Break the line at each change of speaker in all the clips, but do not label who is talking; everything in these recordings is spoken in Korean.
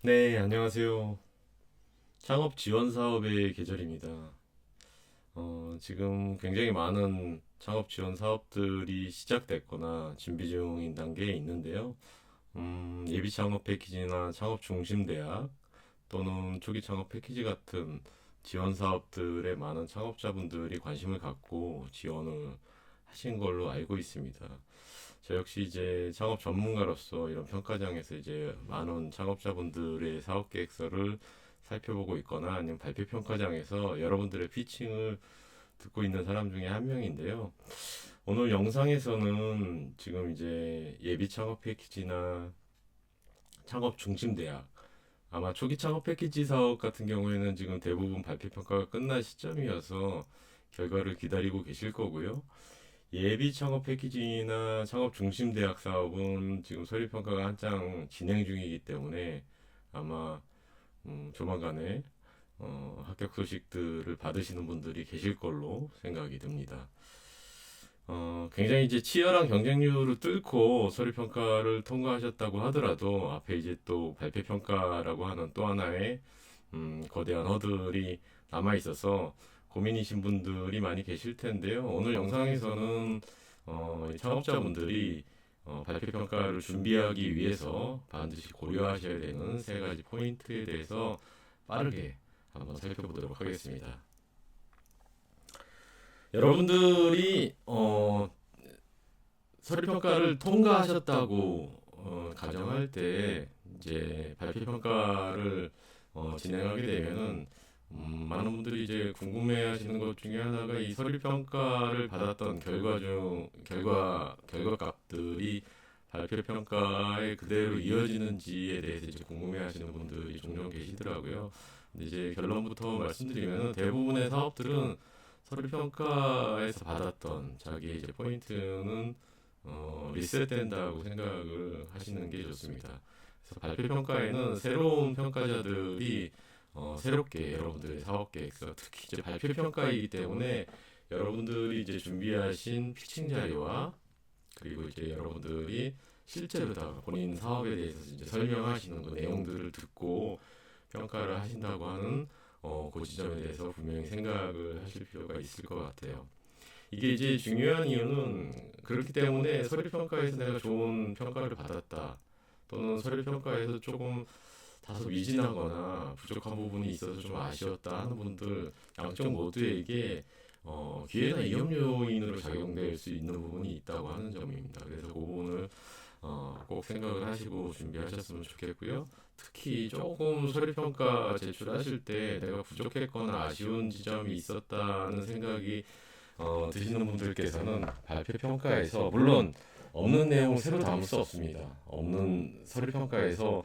네, 안녕하세요. 창업 지원 사업의 계절입니다. 지금 굉장히 많은 창업 지원 사업들이 시작됐거나 준비 중인 단계에 있는데요. 예비 창업 패키지나 창업 중심 대학 또는 초기 창업 패키지 같은 지원 사업들에 많은 창업자분들이 관심을 갖고 지원을 하신 걸로 알고 있습니다. 저 역시 이제 창업 전문가로서 이런 평가장에서 이제 많은 창업자분들의 사업 계획서를 살펴보고 있거나 아니면 발표 평가장에서 여러분들의 피칭을 듣고 있는 사람 중에 한 명인데요. 오늘 영상에서는 지금 이제 예비 창업 패키지나 창업 중심 대학 아마 초기 창업 패키지 사업 같은 경우에는 지금 대부분 발표 평가가 끝난 시점이어서 결과를 기다리고 계실 거고요. 예비 창업 패키지나 창업 중심 대학 사업은 지금 서류 평가가 한창 진행 중이기 때문에 아마 조만간에 합격 소식들을 받으시는 분들이 계실 걸로 생각이 듭니다. 굉장히 이제 치열한 경쟁률을 뚫고 서류 평가를 통과하셨다고 하더라도 앞에 이제 또 발표 평가라고 하는 또 하나의 거대한 허들이 남아 있어서 고민이신 분들이 많이 계실 텐데요. 오늘 영상에서는 이 창업자분들이 발표 평가를 준비하기 위해서 반드시 고려하셔야 되는 세 가지 포인트에 대해서 빠르게 한번 살펴보도록 하겠습니다. 여러분들이 서류 평가를 통과하셨다고 가정할 때 이제 발표 평가를 진행하게 되면은 많은 분들이 이제 궁금해하시는 것 중에 하나가 이 서류 평가를 받았던 결과값들이 발표 평가에 그대로 이어지는지에 대해서 이제 궁금해하시는 분들이 종종 계시더라고요. 근데 이제 결론부터 말씀드리면 대부분의 사업들은 서류 평가에서 받았던 자기의 이제 포인트는 리셋된다고 생각을 하시는 게 좋습니다. 그래서 발표 평가에는 새로운 평가자들이 새롭게 여러분들의 사업 계획서, 특히 이제 발표 평가이기 때문에 여러분들이 이제 준비하신 피칭 자료와 그리고 이제 여러분들이 실제로 다 본인 사업에 대해서 이제 설명하시는 그 내용들을 듣고 평가를 하신다고 하는 그 지점에 대해서 분명히 생각을 하실 필요가 있을 것 같아요. 이게 이제 중요한 이유는 그렇기 때문에 서류 평가에서 내가 좋은 평가를 받았다. 또는 서류 평가에서 조금 다소 미진하거나 부족한 부분이 있어서 좀 아쉬웠다 하는 분들 양쪽 모두에게 기회나 위험 요인으로 작용될 수 있는 부분이 있다고 하는 점입니다. 그래서 그 부분을 꼭 생각을 하시고 준비하셨으면 좋겠고요. 특히 조금 서류 평가 제출하실 때 내가 부족했거나 아쉬운 지점이 있었다는 생각이 드시는 분들께서는 발표 평가에서 물론 없는 내용을 새로 담을 수 없습니다. 없는 서류 평가에서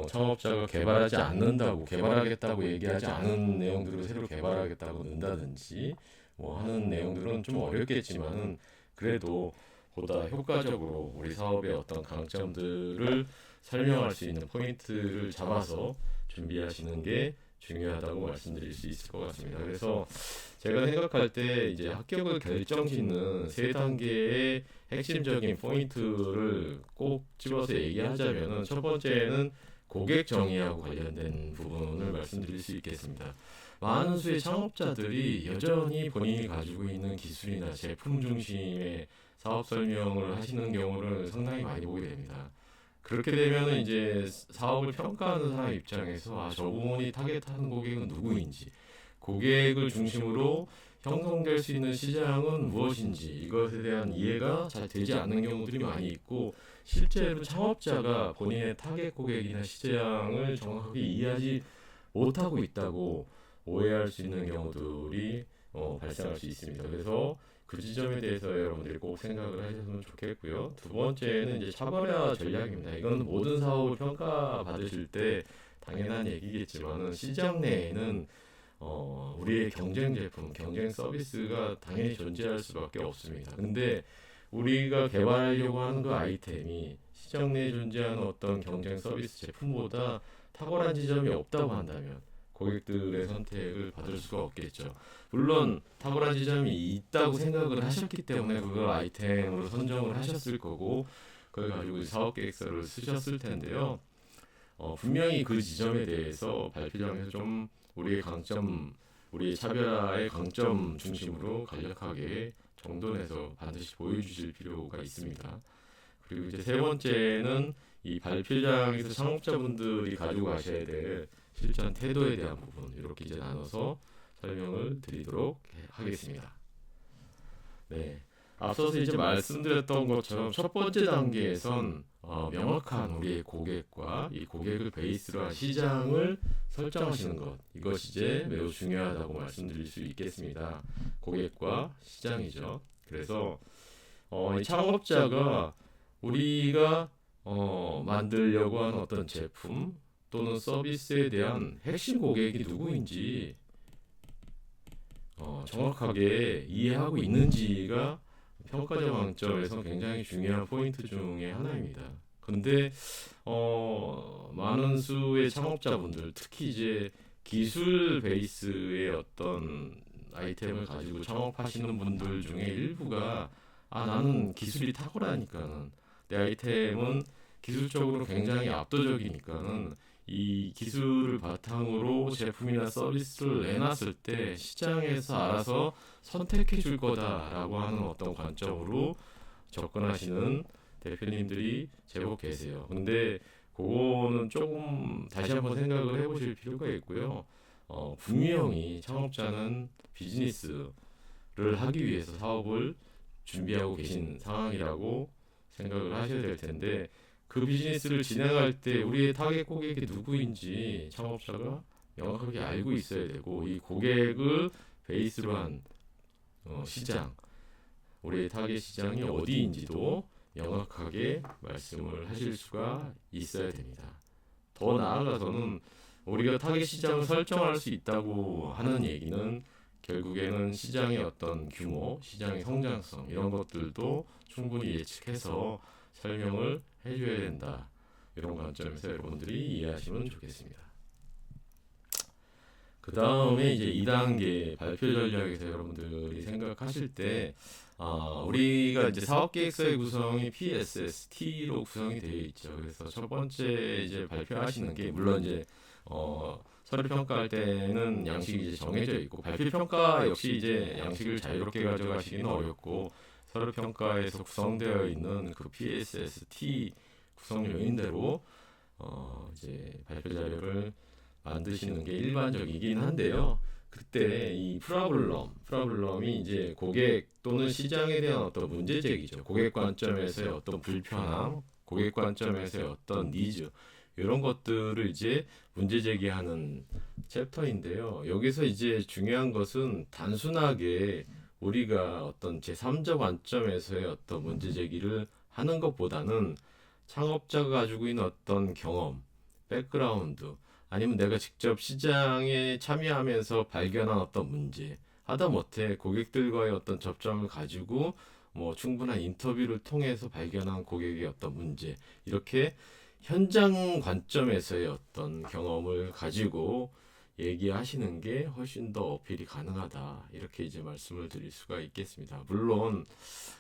창업자가 개발하지 않는다고 개발하겠다고 얘기하지 않은 내용들을 새로 개발하겠다고 넣는다든지 뭐 하는 내용들은 좀 어렵겠지만은 그래도 보다 효과적으로 우리 사업의 어떤 강점들을 설명할 수 있는 포인트를 잡아서 준비하시는 게 중요하다고 말씀드릴 수 있을 것 같습니다. 그래서 제가 생각할 때 이제 합격을 결정짓는 세 단계의 핵심적인 포인트를 꼭 집어서 얘기하자면은 첫 번째는 고객 정의하고 관련된 부분을 말씀드릴 수 있겠습니다. 많은 수의 창업자들이 여전히 본인이 가지고 있는 기술이나 제품 중심의 사업 설명을 하시는 경우를 상당히 많이 보게 됩니다. 그렇게 되면 이제 사업을 평가하는 사람 입장에서 저 부분이 타겟하는 고객은 누구인지, 고객을 중심으로 형성될 수 있는 시장은 무엇인지 이것에 대한 이해가 잘 되지 않는 경우들이 많이 있고 실제로 창업자가 본인의 타겟 고객이나 시장을 정확하게 이해하지 못하고 있다고 오해할 수 있는 경우들이 발생할 수 있습니다. 그래서 그 지점에 대해서 여러분들이 꼭 생각을 하셨으면 좋겠고요. 두 번째는 이제 차별화 전략입니다. 이건 모든 사업을 평가받으실 때 당연한 얘기겠지만은 시장 내에는 우리의 경쟁 제품, 경쟁 서비스가 당연히 존재할 수밖에 없습니다. 근데 우리가 개발하려고 하는 그 아이템이 시장 내에 존재하는 어떤 경쟁 서비스 제품보다 탁월한 지점이 없다고 한다면 고객들의 선택을 받을 수가 없겠죠. 물론 탁월한 지점이 있다고 생각을 하셨기 때문에 그걸 아이템으로 선정을 하셨을 거고 그걸 가지고 사업 계획서를 쓰셨을 텐데요. 분명히 그 지점에 대해서 발표장에서 좀 우리의 강점, 우리의 차별화의 강점 중심으로 간략하게 정돈해서 반드시 보여주실 필요가 있습니다. 그리고 이제 세 번째는 이 발표장에서 창업자분들이 가지고 가셔야 될 실전 태도에 대한 부분, 이렇게 이제 나눠서 설명을 드리도록 하겠습니다. 네. 앞서서 이제 말씀드렸던 것처럼 첫 번째 단계에선 명확한 우리의 고객과 이 고객을 베이스로 한 시장을 설정하시는 것, 이것이 이제 매우 중요하다고 말씀드릴 수 있겠습니다. 고객과 시장이죠. 그래서 이 창업자가 우리가 만들려고 하는 어떤 제품 또는 서비스에 대한 핵심 고객이 누구인지 정확하게 이해하고 있는지가 평가자 관점에서 굉장히 중요한 포인트 중에 하나입니다. 근데 많은 수의 창업자분들, 특히 이제 기술 베이스의 어떤 아이템을 가지고 창업하시는 분들 중에 일부가 나는 기술이 탁월하니까는 내 아이템은 기술적으로 굉장히 압도적이니까는 이 기술을 바탕으로 제품이나 서비스를 내놨을 때 시장에서 알아서 선택해 줄 거다라고 하는 어떤 관점으로 접근하시는 대표님들이 제법 계세요. 근데 그거는 조금 다시 한번 생각을 해보실 필요가 있고요. 분명히 창업자는 비즈니스를 하기 위해서 사업을 준비하고 계신 상황이라고 생각을 하셔야 될 텐데, 그 비즈니스를 진행할 때 우리의 타겟 고객이 누구인지 창업자가 명확하게 알고 있어야 되고, 이 고객을 베이스로 한 시장, 우리의 타겟 시장이 어디인지도 명확하게 말씀을 하실 수가 있어야 됩니다. 더 나아가서는 우리가 타겟 시장을 설정할 수 있다고 하는 얘기는 결국에는 시장의 어떤 규모, 시장의 성장성, 이런 것들도 충분히 예측해서 설명을 해줘야 된다. 이런 관점에서 여러분들이 이해하시면 좋겠습니다. 그 다음에 이제 2단계 발표 전략에서 여러분들이 생각하실 때, 우리가 이제 사업계획서의 구성이 PSST로 구성이 되어 있죠. 그래서 첫 번째 이제 발표하시는 게, 물론 이제 서류 평가할 때는 양식이 이제 정해져 있고, 발표 평가 역시 이제 양식을 자유롭게 가져가시기는 어렵고, 서류 평가에서 구성되어 있는 그 PSST 구성 요인대로 이제 발표 자료를 만드시는 게 일반적이긴 한데요. 그때 이 프로블럼이 이제 고객 또는 시장에 대한 어떤 문제 제기죠. 고객 관점에서의 어떤 불편함, 고객 관점에서의 어떤 니즈, 이런 것들을 이제 문제 제기하는 챕터인데요. 여기서 이제 중요한 것은 단순하게 우리가 어떤 제3자 관점에서의 어떤 문제 제기를 하는 것보다는 창업자가 가지고 있는 어떤 경험, 백그라운드, 아니면 내가 직접 시장에 참여하면서 발견한 어떤 문제, 하다못해 고객들과의 어떤 접점을 가지고 뭐 충분한 인터뷰를 통해서 발견한 고객의 어떤 문제, 이렇게 현장 관점에서의 어떤 경험을 가지고 얘기하시는 게 훨씬 더 어필이 가능하다, 이렇게 이제 말씀을 드릴 수가 있겠습니다. 물론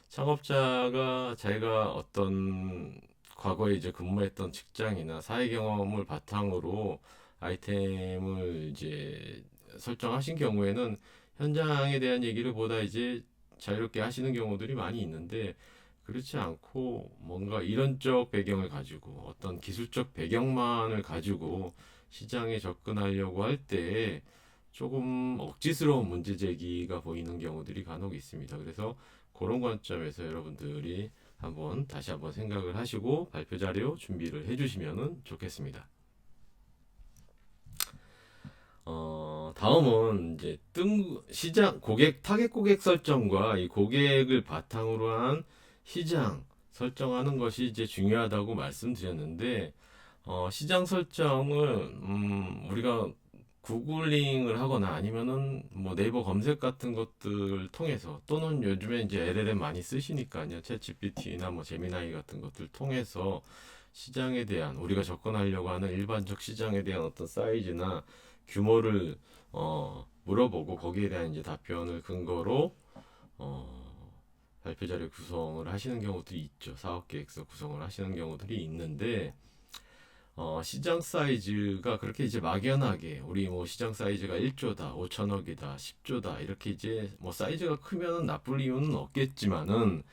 창업자가 자기가 어떤 과거에 이제 근무했던 직장이나 사회 경험을 바탕으로 아이템을 이제 설정하신 경우에는 현장에 대한 얘기를 보다 이제 자유롭게 하시는 경우들이 많이 있는데, 그렇지 않고 뭔가 이론적 배경을 가지고 어떤 기술적 배경만을 가지고 시장에 접근하려고 할 때 조금 억지스러운 문제 제기가 보이는 경우들이 간혹 있습니다. 그래서 그런 관점에서 여러분들이 다시 한번 생각을 하시고 발표 자료 준비를 해주시면 좋겠습니다. 다음은 이제 시장 타겟 고객 설정과 이 고객을 바탕으로 한 시장 설정하는 것이 이제 중요하다고 말씀드렸는데, 시장 설정을 우리가 구글링을 하거나 아니면은 뭐 네이버 검색 같은 것들 통해서, 또는 요즘에 이제 LLM 많이 쓰시니까요, 챗 GPT나 뭐 제미나이 같은 것들 통해서 시장에 대한, 우리가 접근하려고 하는 일반적 시장에 대한 어떤 사이즈나 규모를 물어보고 거기에 대한 이제 답변을 근거로 발표 자료 구성을 하시는 경우들이 있죠. 사업 계획서 구성을 하시는 경우들이 있는데, 시장 사이즈가 그렇게 이제 막연하게 우리 뭐 시장 사이즈가 1조다, 5천억이다, 10조다 이렇게 이제 뭐 사이즈가 크면 나쁠 이유는 없겠지만은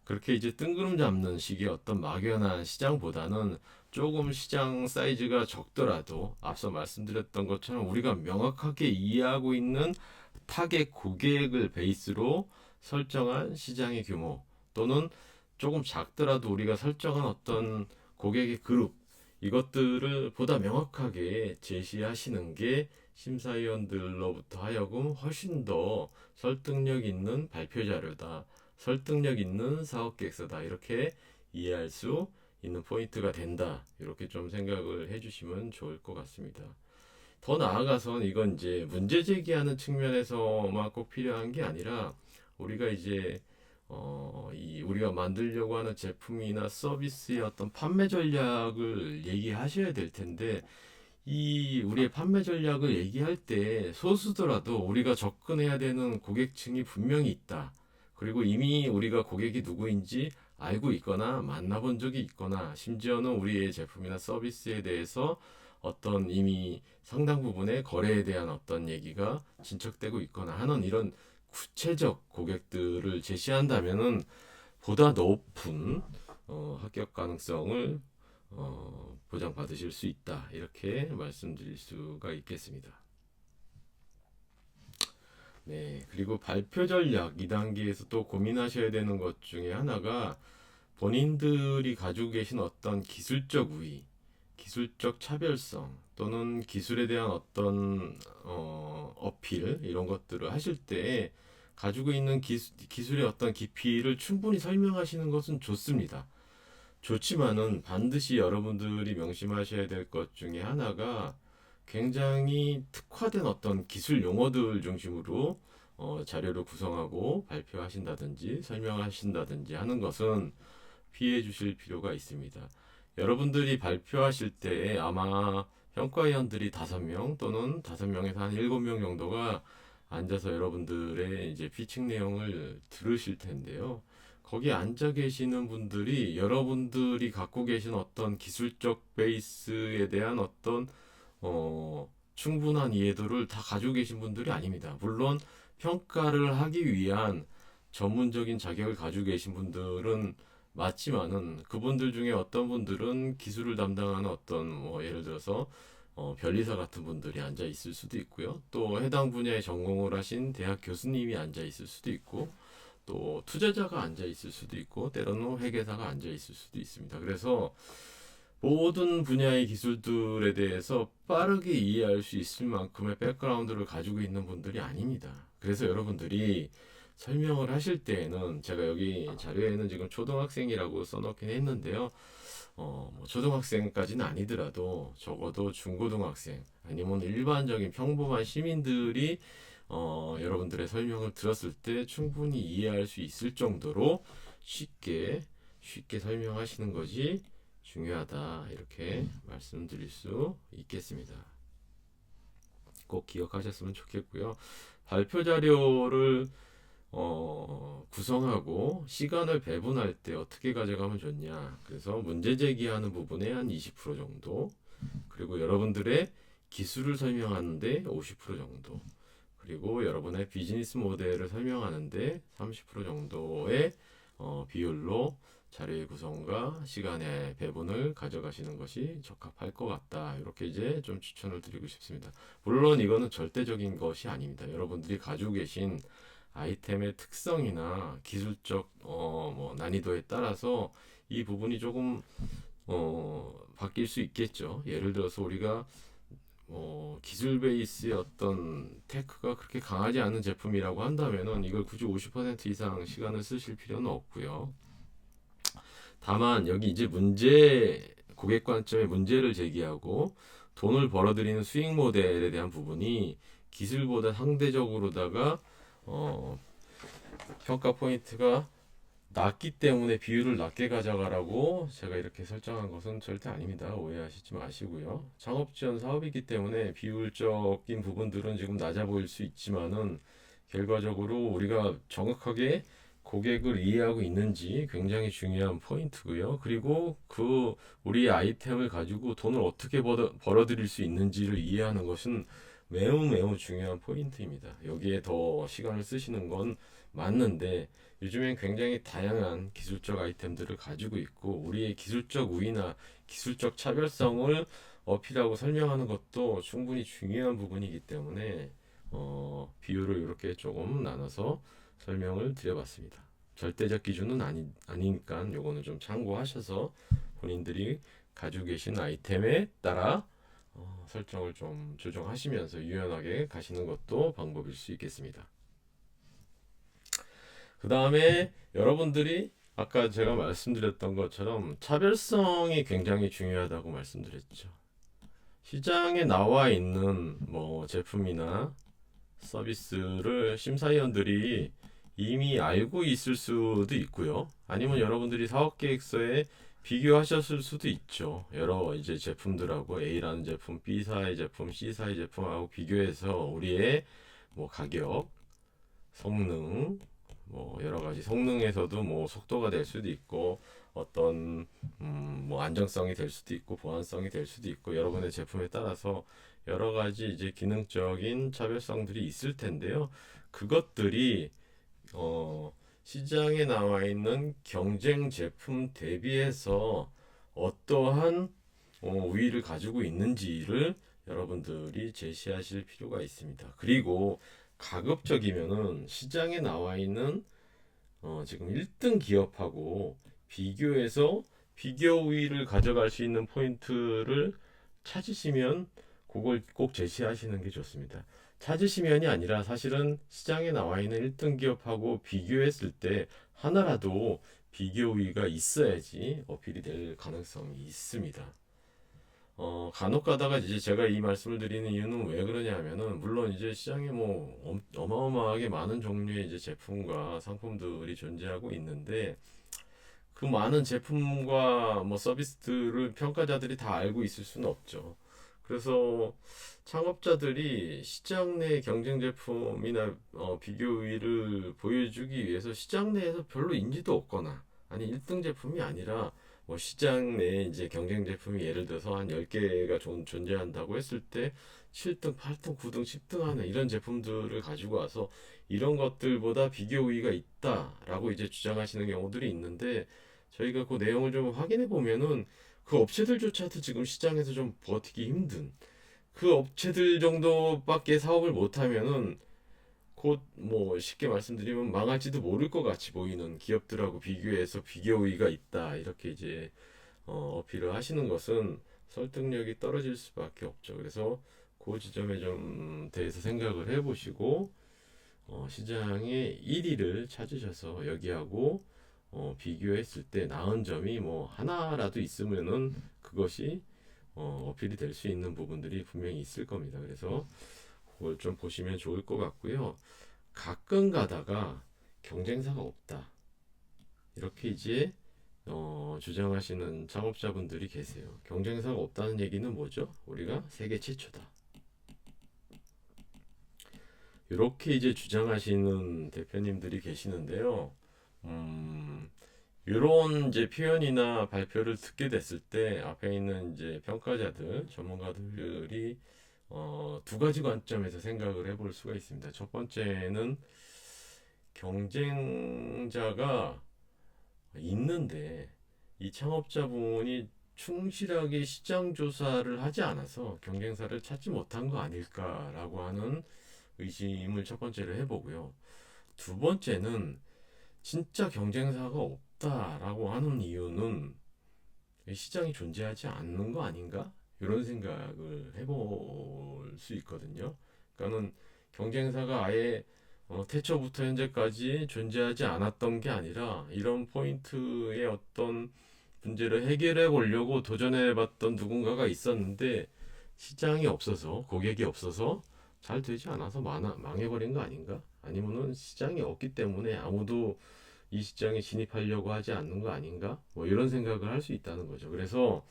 그렇게 이제 뜬구름 잡는 식의 어떤 막연한 시장보다는 조금 시장 사이즈가 적더라도 앞서 말씀드렸던 것처럼 우리가 명확하게 이해하고 있는 타겟 고객을 베이스로 설정한 시장의 규모 또는 조금 작더라도 우리가 설정한 어떤 고객의 그룹 이것들을 보다 명확하게 제시하시는 게 심사위원들로부터 하여금 훨씬 더 설득력 있는 발표 자료다. 설득력 있는 사업 계획서다. 이렇게 이해할 수 있는 포인트가 된다. 이렇게 좀 생각을 해주시면 좋을 것 같습니다. 더 나아가선 이건 이제 문제 제기하는 측면에서만 꼭 필요한 게 아니라 우리가 이제 우리가 만들려고 하는 제품이나 서비스의 어떤 판매 전략을 얘기하셔야 될 텐데 이 우리의 판매 전략을 얘기할 때 소수더라도 우리가 접근해야 되는 고객층이 분명히 있다. 그리고 이미 우리가 고객이 누구인지 알고 있거나 만나본 적이 있거나 심지어는 우리의 제품이나 서비스에 대해서 어떤 이미 상당 부분의 거래에 대한 어떤 얘기가 진척되고 있거나 하는 이런 구체적 고객들을 제시한다면은 보다 높은 합격 가능성을 보장받으실 수 있다. 이렇게 말씀드릴 수가 있겠습니다. 네, 그리고 발표 전략 2단계에서 또 고민하셔야 되는 것 중에 하나가 본인들이 가지고 계신 어떤 기술적 우위, 기술적 차별성 또는 기술에 대한 어떤 어필 이런 것들을 하실 때 가지고 있는 기술의 어떤 깊이를 충분히 설명하시는 것은 좋습니다. 좋지만은 반드시 여러분들이 명심하셔야 될 것 중에 하나가 굉장히 특화된 어떤 기술 용어들 중심으로 자료를 구성하고 발표하신다든지 설명하신다든지 하는 것은 피해 주실 필요가 있습니다. 여러분들이 발표하실 때 아마 평가위원들이 5명 또는 5명에서 한 7명 정도가 앉아서 여러분들의 이제 피칭 내용을 들으실 텐데요. 거기 앉아 계시는 분들이 여러분들이 갖고 계신 어떤 기술적 베이스에 대한 어떤 충분한 이해도를 다 가지고 계신 분들이 아닙니다. 물론 평가를 하기 위한 전문적인 자격을 가지고 계신 분들은 맞지만은 그분들 중에 어떤 분들은 기술을 담당하는 어떤 뭐 예를 들어서 변리사 같은 분들이 앉아 있을 수도 있고요. 또 해당 분야에 전공을 하신 대학 교수님이 앉아 있을 수도 있고 또 투자자가 앉아 있을 수도 있고 때로는 회계사가 앉아 있을 수도 있습니다. 그래서 모든 분야의 기술들에 대해서 빠르게 이해할 수 있을 만큼의 백그라운드를 가지고 있는 분들이 아닙니다. 그래서 여러분들이 설명을 하실 때에는 제가 여기 자료에는 지금 초등학생이라고 써놓긴 했는데요. 뭐 초등학생까지는 아니더라도 적어도 중고등학생 아니면 일반적인 평범한 시민들이 여러분들의 설명을 들었을 때 충분히 이해할 수 있을 정도로 쉽게 설명하시는 것이 중요하다 이렇게 말씀드릴 수 있겠습니다. 꼭 기억하셨으면 좋겠고요. 발표 자료를 구성하고 시간을 배분할 때 어떻게 가져가면 좋냐. 그래서 문제 제기하는 부분에 한 20% 정도, 그리고 여러분들의 기술을 설명하는데 50% 정도, 그리고 여러분의 비즈니스 모델을 설명하는데 30% 정도의 비율로 자료의 구성과 시간의 배분을 가져가시는 것이 적합할 것 같다. 이렇게 이제 좀 추천을 드리고 싶습니다. 물론 이거는 절대적인 것이 아닙니다. 여러분들이 가지고 계신 아이템의 특성이나 기술적 뭐 난이도에 따라서 이 부분이 조금 바뀔 수 있겠죠. 예를 들어서 우리가 기술 베이스의 어떤 테크가 그렇게 강하지 않은 제품이라고 한다면은 이걸 굳이 50% 이상 시간을 쓰실 필요는 없고요. 다만 여기 이제 고객 관점의 문제를 제기하고 돈을 벌어들이는 수익 모델에 대한 부분이 기술보다 상대적으로다가 평가 포인트가 낮기 때문에 비율을 낮게 가져가라고 제가 이렇게 설정한 것은 절대 아닙니다. 오해하시지 마시고요. 창업 지원 사업이기 때문에 비율적인 부분들은 지금 낮아 보일 수 있지만은 결과적으로 우리가 정확하게 고객을 이해하고 있는지 굉장히 중요한 포인트고요. 그리고 그 우리 아이템을 가지고 돈을 어떻게 벌어들일 수 있는지를 이해하는 것은 매우 매우 중요한 포인트입니다. 여기에 더 시간을 쓰시는 건 맞는데 요즘엔 굉장히 다양한 기술적 아이템들을 가지고 있고 우리의 기술적 우위나 기술적 차별성을 어필하고 설명하는 것도 충분히 중요한 부분이기 때문에 비율을 이렇게 조금 나눠서 설명을 드려봤습니다. 절대적 기준은 아니니까 요거는 좀 참고하셔서 본인들이 가지고 계신 아이템에 따라 설정을 좀 조정하시면서 유연하게 가시는 것도 방법일 수 있겠습니다. 그 다음에 여러분들이 아까 제가 말씀드렸던 것처럼 차별성이 굉장히 중요하다고 말씀드렸죠. 시장에 나와 있는 뭐 제품이나 서비스를 심사위원들이 이미 알고 있을 수도 있고요. 아니면 여러분들이 사업 계획서에 비교하셨을 수도 있죠. 여러 이제 제품들하고 A라는 제품, B사의 제품, C사의 제품하고 비교해서 우리의 뭐 가격, 성능, 뭐 여러 가지 성능에서도 뭐 속도가 될 수도 있고 어떤 뭐 안정성이 될 수도 있고 보안성이 될 수도 있고 여러분의 제품에 따라서 여러 가지 이제 기능적인 차별성들이 있을 텐데요. 그것들이 시장에 나와 있는 경쟁 제품 대비해서 어떠한 우위를 가지고 있는지를 여러분들이 제시하실 필요가 있습니다. 그리고 가급적이면은 시장에 나와 있는 지금 1등 기업하고 비교해서 비교 우위를 가져갈 수 있는 포인트를 찾으시면 그걸 꼭 제시하시는 게 좋습니다. 찾으시면이 아니라 사실은 시장에 나와 있는 1등 기업하고 비교했을 때 하나라도 비교 우위가 있어야지 어필이 될 가능성이 있습니다. 간혹 가다가 이제 제가 이 말씀을 드리는 이유는 왜 그러냐 하면은 물론 이제 시장에 뭐 어마어마하게 많은 종류의 이제 제품과 상품들이 존재하고 있는데 그 많은 제품과 뭐 서비스들을 평가자들이 다 알고 있을 수는 없죠. 그래서 창업자들이 시장 내 경쟁 제품이나 비교 우위를 보여주기 위해서 시장 내에서 별로 인지도 없거나 아니 1등 제품이 아니라 뭐 시장 내에 이제 경쟁 제품이 예를 들어서 한 10개가 존재한다고 했을 때 7등, 8등, 9등, 10등 하는 이런 제품들을 가지고 와서 이런 것들보다 비교 우위가 있다라고 이제 주장하시는 경우들이 있는데 저희가 그 내용을 좀 확인해 보면은 그 업체들조차도 지금 시장에서 좀 버티기 힘든 그 업체들 정도밖에 사업을 못하면은 곧 뭐 쉽게 말씀드리면 망할지도 모를 것 같이 보이는 기업들하고 비교해서 비교 우위가 있다 이렇게 이제 어필을 하시는 것은 설득력이 떨어질 수밖에 없죠. 그래서 그 지점에 좀 대해서 생각을 해보시고 시장의 1위를 찾으셔서 여기하고 비교했을 때 나은 점이 뭐 하나라도 있으면은 그것이 어필이 될 수 있는 부분들이 분명히 있을 겁니다. 그래서 그걸 좀 보시면 좋을 것 같고요. 가끔 가다가 경쟁사가 없다. 이렇게 이제 주장하시는 창업자분들이 계세요. 경쟁사가 없다는 얘기는 뭐죠? 우리가 세계 최초다. 이렇게 이제 주장하시는 대표님들이 계시는데요. 이런 이제 표현이나 발표를 듣게 됐을 때 앞에 있는 이제 평가자들, 전문가들이 두 가지 관점에서 생각을 해볼 수가 있습니다. 첫 번째는 경쟁자가 있는데 이 창업자분이 충실하게 시장 조사를 하지 않아서 경쟁사를 찾지 못한 거 아닐까라고 하는 의심을 첫 번째로 해보고요. 두 번째는 진짜 경쟁사가 없다라고 하는 이유는 시장이 존재하지 않는 거 아닌가? 이런 생각을 해볼 수 있거든요. 그러니까는 경쟁사가 아예 태초부터 현재까지 존재하지 않았던 게 아니라 이런 포인트의 어떤 문제를 해결해 보려고 도전해 봤던 누군가가 있었는데 시장이 없어서 고객이 없어서 잘 되지 않아서 망해버린 거 아닌가? 아니면은 시장이 없기 때문에 아무도 이 시장에 진입하려고 하지 않는 거 아닌가? 뭐 이런 생각을 할 수 있다는 거죠. 그래서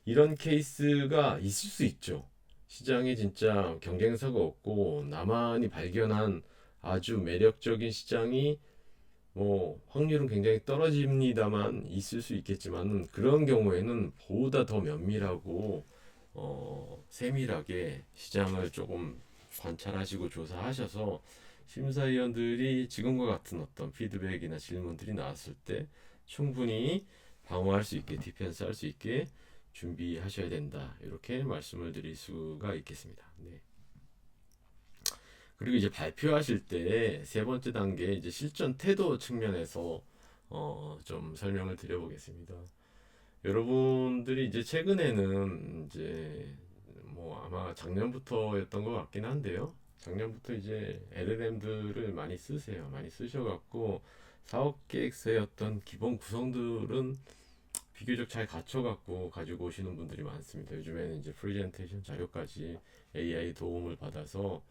이런 케이스가 있을 수 있죠. 시장에 진짜 경쟁사가 없고 나만이 발견한 아주 매력적인 시장이 뭐 확률은 굉장히 떨어집니다만 있을 수 있겠지만 그런 경우에는 보다 더 면밀하고 세밀하게 시장을 조금 관찰하시고 조사하셔서 심사위원들이 지금과 같은 어떤 피드백이나 질문들이 나왔을 때 충분히 방어할 수 있게 디펜스 할 수 있게 준비하셔야 된다. 이렇게 말씀을 드릴 수가 있겠습니다. 네. 그리고 이제 발표하실 때 세 번째 단계 이제 실전 태도 측면에서 좀 설명을 드려보겠습니다. 여러분들이 이제 최근에는 이제 뭐 아마 작년부터였던 것 같긴 한데요. 작년부터 이제 LLM들을 많이 쓰세요. 많이 쓰셔갖고 사업 계획서의 어떤 기본 구성들은 비교적 잘 갖춰갖고 가지고 오시는 분들이 많습니다. 요즘에는 이제 프레젠테이션 자료까지 AI 도움을 받아서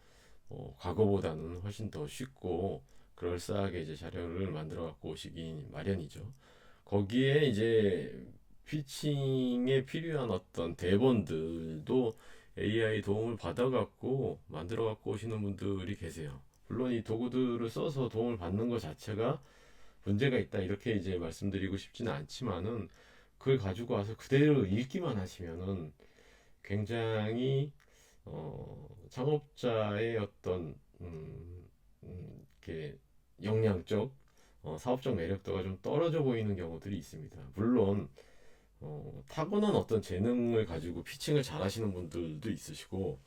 과거보다는 훨씬 더 쉽고 그럴싸하게 이제 자료를 만들어 갖고 오시기 마련이죠. 거기에 이제 피칭에 필요한 어떤 대본들도 AI 도움을 받아 갖고 만들어 갖고 오시는 분들이 계세요. 물론 이 도구들을 써서 도움을 받는 것 자체가 문제가 있다 이렇게 이제 말씀드리고 싶지는 않지만은 그걸 가지고 와서 그대로 읽기만 하시면은 굉장히 창업자의 어떤 이렇게 역량적 사업적 매력도가 좀 떨어져 보이는 경우들이 있습니다. 물론 타고난 어떤 재능을 가지고 피칭을 잘 하시는 분들도 있으시고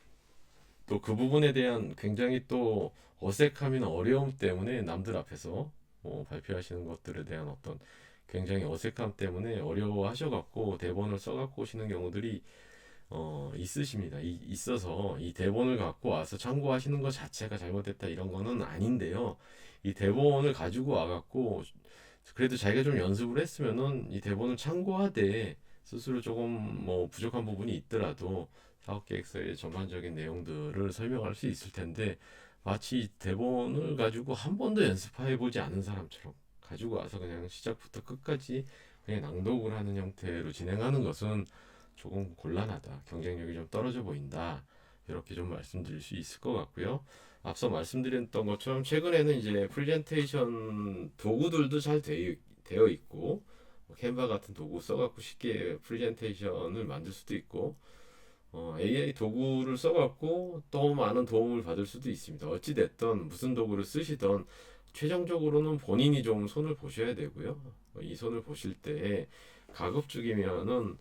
또 그 부분에 대한 굉장히 또 어색함이나 어려움 때문에 남들 앞에서 발표하시는 것들에 대한 어떤 굉장히 어색함 때문에 어려워하셔갖고 대본을 써갖고 오시는 경우들이 있으십니다. 있어서 이 대본을 갖고 와서 참고하시는 것 자체가 잘못됐다 이런 거는 아닌데요. 이 대본을 가지고 와갖고 그래도 자기가 좀 연습을 했으면은 이 대본을 참고하되 스스로 조금 뭐 부족한 부분이 있더라도 사업계획서의 전반적인 내용들을 설명할 수 있을 텐데 마치 대본을 가지고 한 번도 연습해 보지 않은 사람처럼 가지고 와서 그냥 시작부터 끝까지 그냥 낭독을 하는 형태로 진행하는 것은 조금 곤란하다. 경쟁력이 좀 떨어져 보인다. 이렇게 좀 말씀드릴 수 있을 것 같고요. 앞서 말씀드렸던 것처럼 최근에는 이제 프레젠테이션 도구들도 잘 되어 있고 캔바 같은 도구 써갖고 쉽게 프레젠테이션을 만들 수도 있고 AI 도구를 써갖고 더 많은 도움을 받을 수도 있습니다. 어찌 됐든 무슨 도구를 쓰시던 최종적으로는 본인이 좀 손을 보셔야 되고요. 이 손을 보실 때 가급적이면은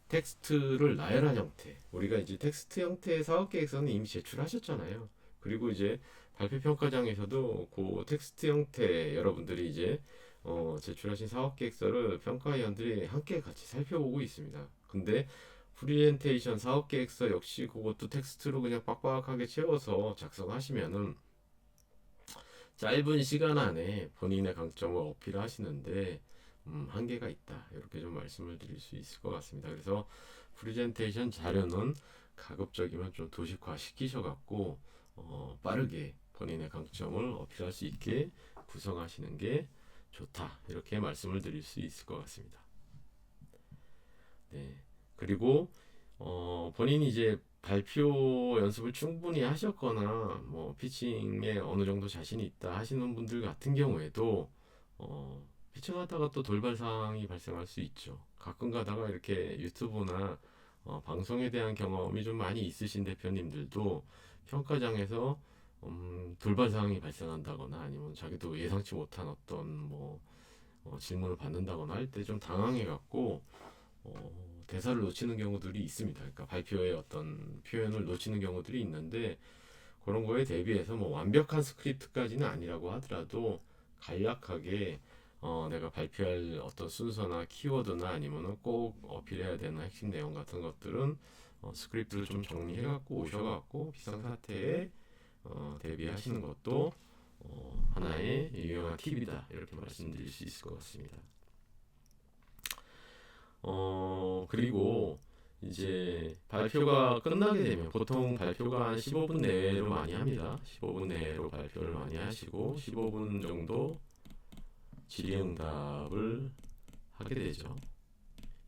텍스트를 나열한 형태. 우리가 이제 텍스트 형태의 사업계획서는 이미 제출하셨잖아요. 그리고 이제 발표평가장에서도 그 텍스트 형태 여러분들이 이제 제출하신 사업계획서를 평가위원들이 함께 같이 살펴보고 있습니다. 근데 프리젠테이션 사업계획서 역시 그것도 텍스트로 그냥 빡빡하게 채워서 작성하시면은 짧은 시간 안에 본인의 강점을 어필하시는데 한계가 있다. 이렇게 좀 말씀을 드릴 수 있을 것 같습니다. 그래서 프레젠테이션 자료는 가급적이면 좀 도식화 시키셔갖고 빠르게 본인의 강점을 어필할 수 있게 구성하시는 게 좋다. 이렇게 말씀을 드릴 수 있을 것 같습니다. 네. 그리고 본인이 이제 발표 연습을 충분히 하셨거나 뭐 피칭에 어느 정도 자신이 있다 하시는 분들 같은 경우에도 피칭하다가 또 돌발 사항이 발생할 수 있죠. 가끔 가다가 이렇게 유튜브나 방송에 대한 경험이 좀 많이 있으신 대표님들도 평가장에서 돌발 사항이 발생한다거나 아니면 자기도 예상치 못한 어떤 뭐 질문을 받는다거나 할 때 좀 당황해 갖고 대사를 놓치는 경우들이 있습니다. 그러니까 발표의 어떤 표현을 놓치는 경우들이 있는데 그런 거에 대비해서 뭐 완벽한 스크립트까지는 아니라고 하더라도 간략하게 내가 발표할 어떤 순서나 키워드나 아니면은 꼭 어필해야 되는 핵심 내용 같은 것들은 스크립트를 좀 정리해갖고 오셔갖고 비상사태에 대비하시는 것도 하나의 유용한 팁이다 이렇게 말씀드릴 수 있을 것 같습니다. 그리고 이제 발표가 끝나게 되면 보통 발표가 한 15분 내로 많이 합니다. 15분 내로 발표를 많이 하시고 15분 정도 질의응답을 하게 되죠.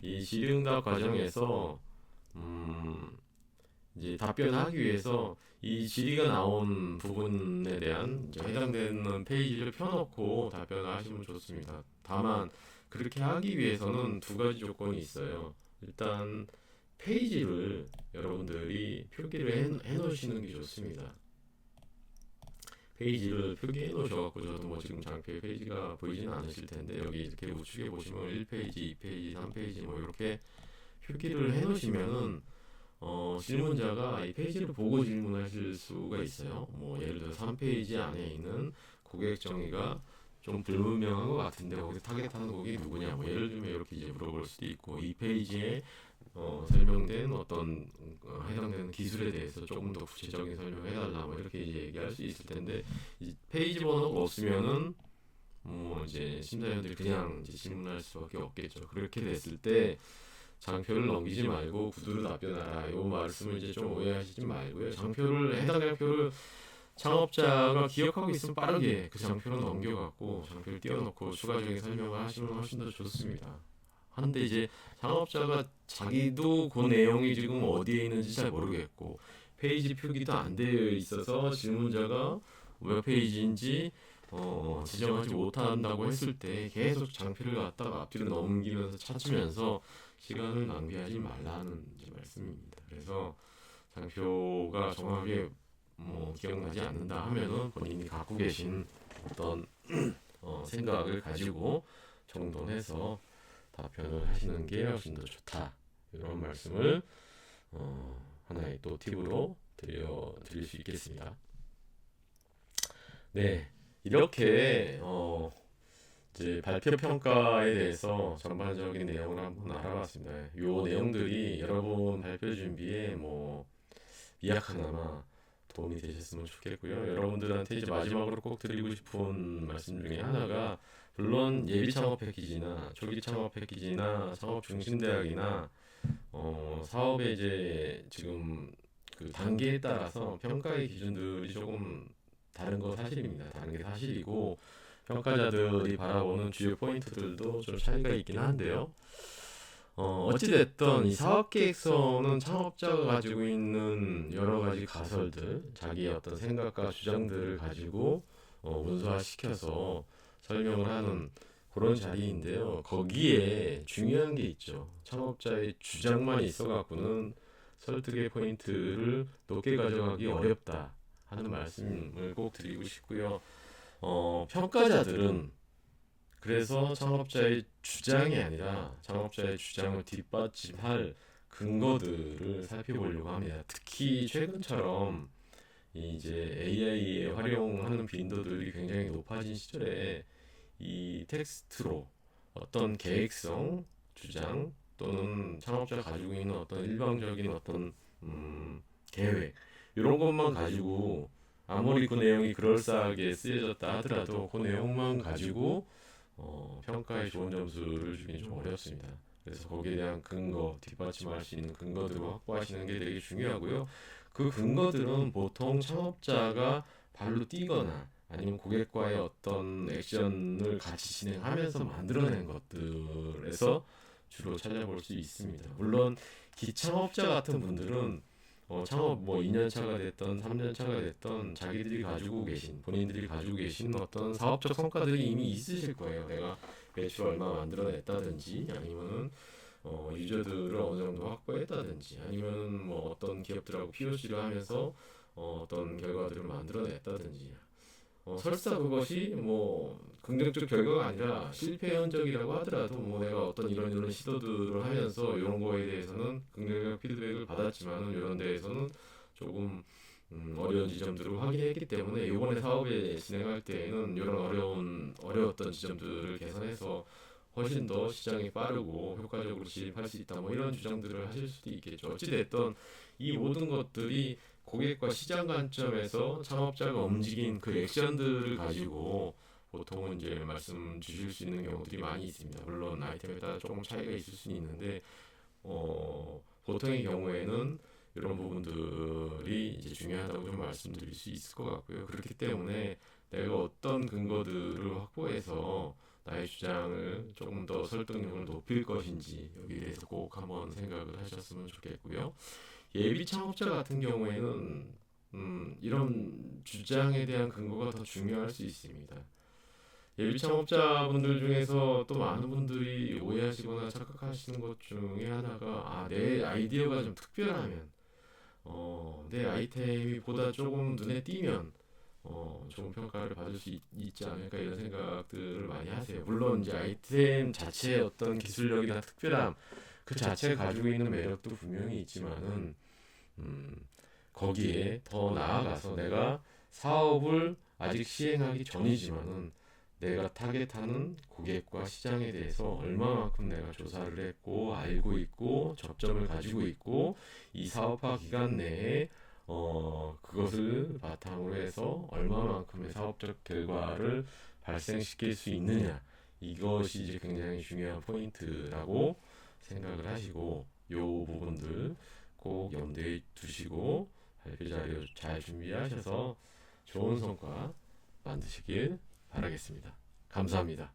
이 질의응답 과정에서 이제 답변하기 위해서 이 질의가 나온 부분에 대한 이제 해당되는 페이지를 펴놓고 답변을 하시면 좋습니다. 다만 그렇게 하기 위해서는 두 가지 조건이 있어요. 일단 페이지를 여러분들이 표기를 해 놓으시는 게 좋습니다. 페이지를 표기해 놓으셔갖고 저도 뭐 지금 장표에 페이지가 보이지는 않으실 텐데 여기 이렇게 우측에 보시면 1페이지, 2페이지, 3페이지 뭐 이렇게 표기를 해 놓으시면은 질문자가 이 페이지를 보고 질문하실 수가 있어요. 뭐 예를 들어 3페이지 안에 있는 고객 정의가 좀 불분명한 것 같은데 거기서 타겟하는 고객이 누구냐 뭐 예를 들면 이렇게 이제 물어볼 수도 있고 이 페이지에 설명된 어떤 해당되는 기술에 대해서 조금 더 구체적인 설명을 해달라 뭐 이렇게 이제 얘기할 수 있을 텐데 이 페이지 번호가 없으면은 이제 심사위원들이 그냥 이제 질문할 수밖에 없겠죠. 그렇게 됐을 때 장표를 넘기지 말고 구두로 답변하라. 이 말씀을 이제 좀 오해하시지 말고요. 해당 장표를 창업자가 기억하고 있으면 빠르게 그 장표를 넘겨갖고 장표를 띄워놓고 추가적인 설명을 하시면 훨씬 더 좋습니다. 하는데 이제 창업자가 자기도 그 내용이 지금 어디에 있는지 잘 모르겠고 페이지 표기도 안 되어 있어서 질문자가 몇 페이지인지 지정하지 못한다고 했을 때 계속 장표를 갖다가 앞뒤로 넘기면서 찾으면서 시간을 낭비하지 말라는 말씀입니다. 그래서 장표가 정확하게 기억나지 않는다 하면은 본인이 갖고 계신 어떤 생각을 가지고 정돈해서 답변을 하시는 게 훨씬 더 좋다. 이런 말씀을 하나의 또 팁으로 드릴 수 있겠습니다. 네, 이렇게 이제 발표 평가에 대해서 전반적인 내용을 한번 알아봤습니다. 이 내용들이 여러분 발표 준비에 미약하나마 도움이 되셨으면 좋겠고요. 여러분들한테 이제 마지막으로 꼭 드리고 싶은 말씀 중에 하나가 물론 예비 창업 패키지나 초기 창업 패키지나 창업 중심대학이나 사업의 이제 지금 그 단계에 따라서 평가의 기준들이 조금 다른 거 사실입니다. 다른 게 사실이고 평가자들이 바라보는 주요 포인트들도 좀 차이가 있긴 한데요. 어찌됐든 이 사업계획서는 창업자가 가지고 있는 여러 가지 가설들, 자기의 어떤 생각과 주장들을 가지고 문서화시켜서 설명을 하는 그런 자리인데요. 거기에 중요한 게 있죠. 창업자의 주장만 있어갖고는 설득의 포인트를 높게 가져가기 어렵다 하는 말씀을 꼭 드리고 싶고요. 평가자들은 그래서 창업자의 주장이 아니라 창업자의 주장을 뒷받침할 근거들을 살펴보려고 합니다. 특히 최근처럼 이제 AI에 활용하는 빈도들이 굉장히 높아진 시절에 이 텍스트로 어떤 계획성 주장 또는 창업자가 가지고 있는 어떤 일방적인 어떤 계획 이런 것만 가지고 아무리 그 내용이 그럴싸하게 쓰여졌다 하더라도 그 내용만 가지고 평가에 좋은 점수를 주기는 좀 어렵습니다. 그래서 거기에 대한 근거, 뒷받침할 수 있는 근거들을 확보하시는 게 되게 중요하고요. 그 근거들은 보통 창업자가 발로 뛰거나 아니면 고객과의 어떤 액션을 같이 진행하면서 만들어낸 것들에서 주로 찾아볼 수 있습니다. 물론 기창업자 같은 분들은 창업 2년차가 됐던 3년차가 됐던 본인들이 가지고 계신 어떤 사업적 성과들이 이미 있으실 거예요. 내가 매출 얼마 만들어냈다든지 아니면은 유저들을 어느 정도 확보했다든지 아니면 어떤 기업들하고 POC를 하면서 어떤 결과들을 만들어냈다든지 설사 그것이 긍정적 결과가 아니라 실패 흔적이라고 하더라도 내가 어떤 이런 시도들을 하면서 이런 거에 대해서는 긍정적 피드백을 받았지만은 이런 데에서는 조금 어려운 지점들을 확인했기 때문에 이번에 사업에 진행할 때에는 이런 어려웠던 지점들을 개선해서 훨씬 더 시장이 빠르고 효과적으로 진입할 수 있다 이런 주장들을 하실 수도 있겠죠. 어찌됐든 이 모든 것들이 고객과 시장 관점에서 창업자가 움직인 그 액션들을 가지고 보통은 이제 말씀 주실 수 있는 경우들이 많이 있습니다. 물론 아이템에 따라 조금 차이가 있을 수는 있는데 보통의 경우에는 이런 부분들이 이제 중요하다고 좀 말씀드릴 수 있을 것 같고요. 그렇기 때문에 내가 어떤 근거들을 확보해서 나의 주장을 조금 더 설득력을 높일 것인지 여기에 대해서 꼭 한번 생각을 하셨으면 좋겠고요. 예비 창업자 같은 경우에는 이런 주장에 대한 근거가 더 중요할 수 있습니다. 예비 창업자분들 중에서 또 많은 분들이 오해하시거나 착각하시는 것 중에 하나가 내 아이디어가 좀 특별하면 내 아이템이 보다 조금 눈에 띄면 좋은 평가를 받을 수 있지 않을까 이런 생각들을 많이 하세요. 물론 이제 아이템 자체의 어떤 기술력이나 특별함 그 자체가 가지고 있는 매력도 분명히 있지만은 거기에 더 나아가서 내가 사업을 아직 시행하기 전이지만은 내가 타겟하는 고객과 시장에 대해서 얼마만큼 내가 조사를 했고 알고 있고 접점을 가지고 있고 이 사업화 기간 내에 그것을 바탕으로 해서 얼마만큼의 사업적 결과를 발생시킬 수 있느냐 이것이 이제 굉장히 중요한 포인트라고 생각을 하시고 요 부분들 꼭 염두에 두시고 발표 자료 잘 준비하셔서 좋은 성과 만드시길 바라겠습니다. 감사합니다.